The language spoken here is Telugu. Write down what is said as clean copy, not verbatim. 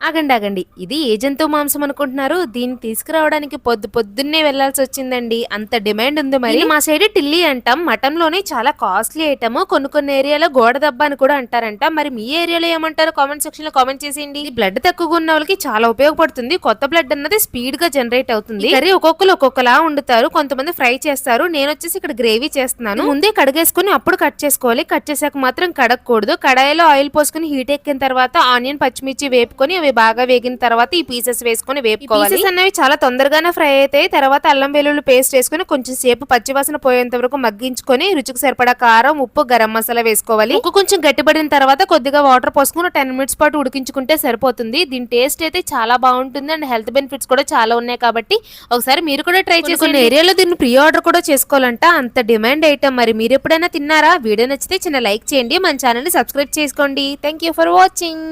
ఆగండి. ఇది ఏ జంతువు మాంసం అనుకుంటున్నారు? దీన్ని తీసుకురావడానికి పొద్దున్నే వెళ్లాల్సి వచ్చిందండి. అంత డిమాండ్ ఉంది మరి. మా సైడ్ టిల్లీ అంటాం. మటన్ లోనే చాలా కాస్ట్లీ ఐటమ్. కొన్ని ఏరియాలో గోడ దెబ్బ అని కూడా అంటారంట. మరి మీ ఏరియాలో ఏమంటారో కామెంట్ సెక్షన్ లో కామెంట్ చేసేయండి. ఈ బ్లడ్ తక్కువగా ఉన్న వాళ్ళకి చాలా ఉపయోగపడుతుంది. కొత్త బ్లడ్ అన్నది స్పీడ్ గా జనరేట్ అవుతుంది. కర్రీ ఒక్కొక్కలా వండుతారు. కొంతమంది ఫ్రై చేస్తారు. నేను వచ్చేసి ఇక్కడ గ్రేవీ చేస్తున్నాను. ముందే కడిగేసుకుని అప్పుడు కట్ చేసుకోవాలి. కట్ చేసాక మాత్రం కడగకూడదు. కడాయిలో ఆయిల్ పోసుకుని హీట్ ఎక్కిన తర్వాత ఆనియన్ పచ్చిమిర్చి వేపుకొని అవి బాగా వేగిన తర్వాత ఈ పీసెస్ వేసుకొని వేపుకోవాలి. పీసెస్ అనేవి చాలా తొందరగానే ఫ్రై అవుతాయి. తర్వాత అల్లం వెల్లుల్లి పేస్ట్ వేసుకుని కొంచెం సేపు పచ్చివాసన పోయేంత వరకు మగ్గించుకొని రుచికి సరిపడా కారం, ఉప్పు, గరం మసాలా వేసుకోవాలి. ఉప్పు కొంచెం గట్టిపడిన తర్వాత కొద్దిగా వాటర్ పోసుకుని 10 మినిట్స్ పాటు ఉడికించుకుంటే సరిపోతుంది. దీని టేస్ట్ అయితే చాలా బాగుంటుంది అండ్ హెల్త్ బెనిఫిట్స్ కూడా చాలా ఉన్నాయి కాబట్టి ఒకసారి మీరు కూడా ట్రై చేసి కొన్ని ఏరియాలో దీన్ని ప్రీ ఆర్డర్ కూడా చేసుకోవాలంట. అంత డిమాండ్ ఐటమ్. మరి మీరు ఎప్పుడైనా తిన్నారా? వీడియో నచ్చితే చిన్న లైక్ చేయండి. మన ఛానల్ ని సబ్స్క్రైబ్ చేసుకోండి. Thank you for watching.